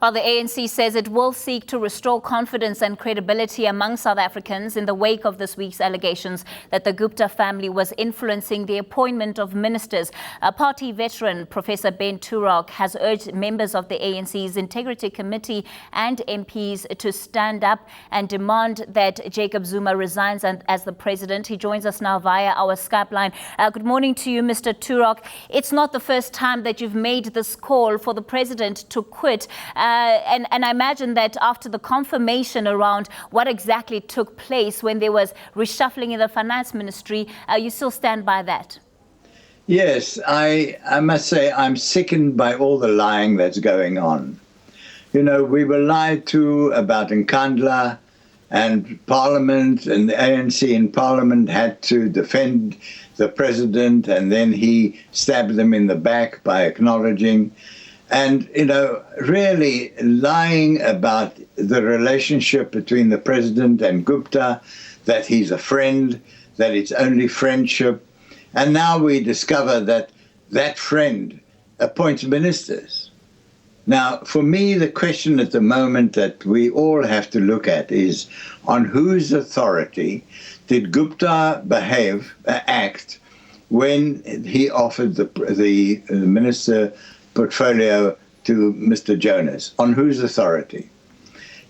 Well, the ANC says it will seek to restore confidence and credibility among South Africans in the wake of this week's allegations that the Gupta family was influencing the appointment of ministers. A party veteran, Professor Ben Turok, has urged members of the ANC's Integrity Committee and MPs to stand up and demand that Jacob Zuma resigns as the president. He joins us now via our Skype line. Good morning to you, Mr. Turok. It's not the first time that you've made this call for the president to quit. And I imagine that after the confirmation around what exactly took place when there was reshuffling in the finance ministry, you still stand by that? Yes, I must say I'm sickened by all the lying that's going on. You know, we were lied to about Nkandla, and Parliament and the ANC in Parliament had to defend the president, and then he stabbed them in the back by acknowledging. And, you know, really lying about the relationship between the president and Gupta, that he's a friend, that it's only friendship. And now we discover that that friend appoints ministers. Now, for me, the question at the moment that we all have to look at is on whose authority did Gupta act when he offered the minister portfolio to Mr. Jonas? On whose authority?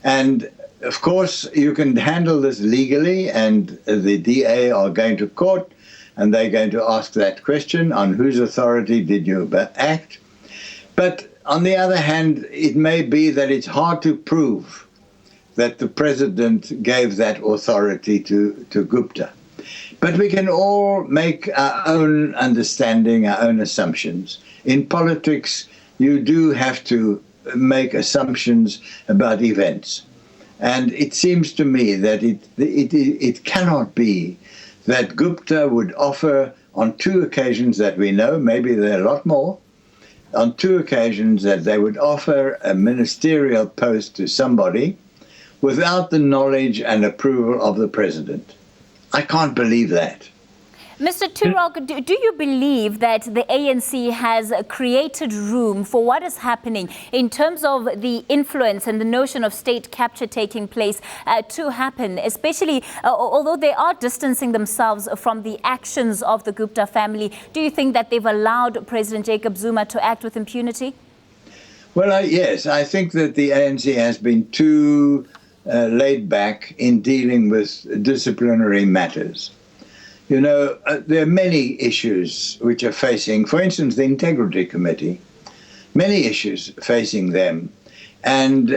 And of course, you can handle this legally, and the DA are going to court, and they're going to ask that question, on whose authority did you act? But on the other hand, it may be that it's hard to prove that the president gave that authority to Gupta. But we can all make our own understanding, our own assumptions. In politics, you do have to make assumptions about events. And it seems to me that it cannot be that Gupta would offer on two occasions that we know, maybe there are a lot more, on two occasions that they would offer a ministerial post to somebody without the knowledge and approval of the president. I can't believe that. Mr. Turok, do you believe that the ANC has created room for what is happening in terms of the influence and the notion of state capture taking place to happen, especially although they are distancing themselves from the actions of the Gupta family? Do you think that they've allowed President Jacob Zuma to act with impunity? Well, yes, I think that the ANC has been too laid back in dealing with disciplinary matters. You know, there are many issues which are facing, for instance, the Integrity Committee, many issues facing them. And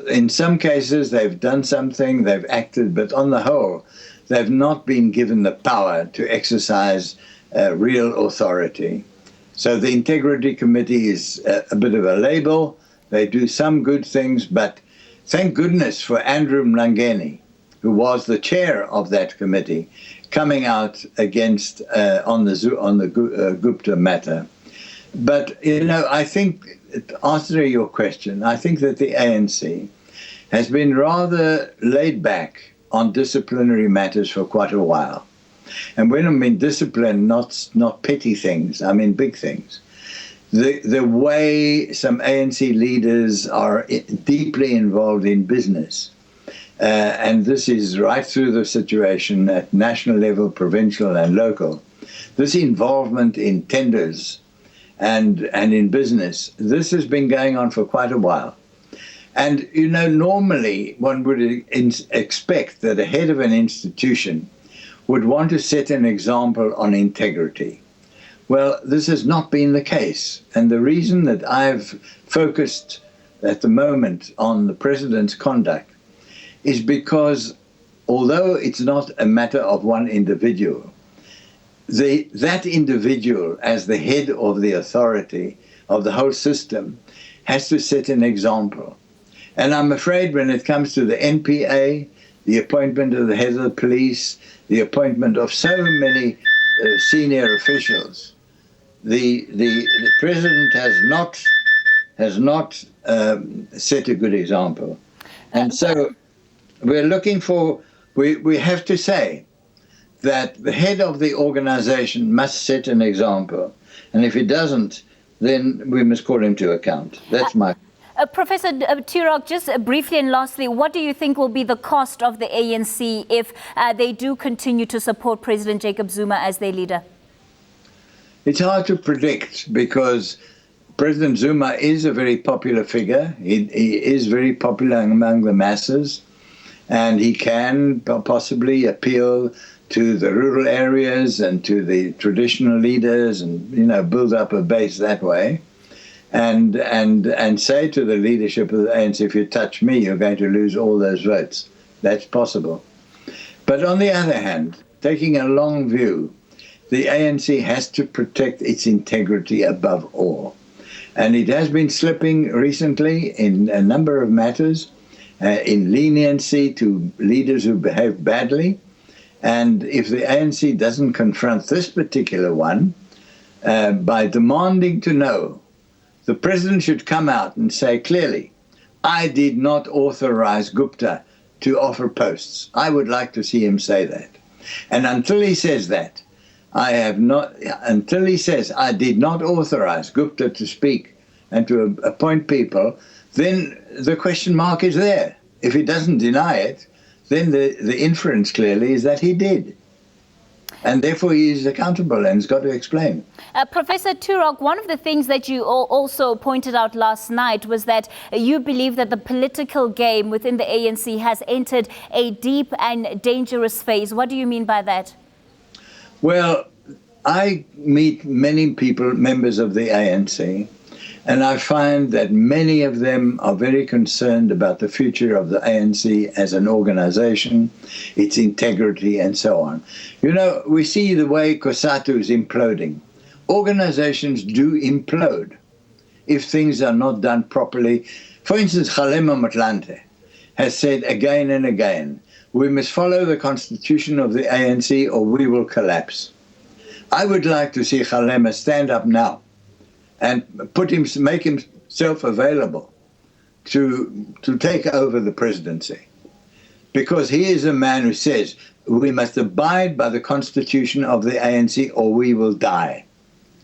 in some cases, they've done something, they've acted, but on the whole, they've not been given the power to exercise real authority. So the Integrity Committee is a bit of a label. They do some good things, but thank goodness for Andrew Mlangeni, who was the chair of that committee, coming out against on the Gupta matter. But, you know, I think, answering your question, I think that the ANC has been rather laid back on disciplinary matters for quite a while. And when I mean discipline, not petty things, I mean big things. The way some ANC leaders are deeply involved in business, and this is right through the situation at national level, provincial and local. This involvement in tenders and in business, this has been going on for quite a while. And, you know, normally one would expect that the head of an institution would want to set an example on integrity. Well, this has not been the case. And the reason that I've focused at the moment on the president's conduct is because, although it's not a matter of one individual, that individual, as the head of the authority of the whole system, has to set an example. And I'm afraid when it comes to the NPA, the appointment of the head of the police, the appointment of so many senior officials, the president has not set a good example. And so we're looking for, we have to say that the head of the organization must set an example. And if he doesn't, then we must call him to account. That's my Professor Turok, just briefly and lastly, what do you think will be the cost of the ANC if they do continue to support President Jacob Zuma as their leader? It's hard to predict because President Zuma is a very popular figure. He is very popular among the masses, and he can possibly appeal to the rural areas and to the traditional leaders and, build up a base that way. And say to the leadership of the ANC, if you touch me, you're going to lose all those votes. That's possible. But on the other hand, taking a long view, the ANC has to protect its integrity above all. And it has been slipping recently in a number of matters, in leniency to leaders who behave badly. And if the ANC doesn't confront this particular one, by demanding to know, the president should come out and say clearly, I did not authorize Gupta to offer posts. I would like to see him say that. And until he says that, until he says, I did not authorize Gupta to speak and to appoint people, then the question mark is there. If he doesn't deny it, then the inference clearly is that he did. And therefore he is accountable and has got to explain. Professor Turok, one of the things that you also pointed out last night was that you believe that the political game within the ANC has entered a deep and dangerous phase. What do you mean by that? Well, I meet many people, members of the ANC, and I find that many of them are very concerned about the future of the ANC as an organization, its integrity, and so on. We see the way COSATU is imploding. Organizations do implode if things are not done properly. For instance, Kgalema Motlanthe has said again and again, we must follow the constitution of the ANC or we will collapse. I would like to see Kgalema stand up now and make himself available to take over the presidency. Because he is a man who says, we must abide by the constitution of the ANC or we will die.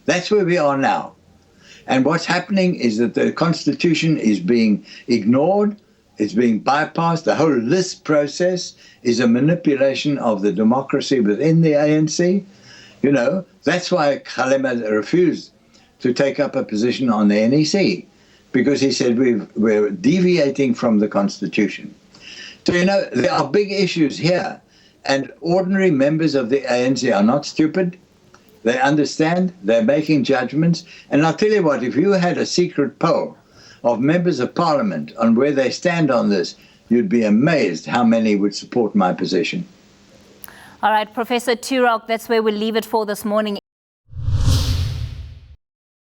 That's where we are now. And what's happening is that the constitution is being ignored, it's being bypassed. The whole list process is a manipulation of the democracy within the ANC. That's why Kgalema refused to take up a position on the NEC, because he said we're deviating from the constitution. So, there are big issues here, and ordinary members of the ANC are not stupid. They understand, they're making judgments. And I'll tell you what, if you had a secret poll of members of parliament on where they stand on this, you'd be amazed how many would support my position. All right, Professor Turok, that's where we'll leave it for this morning.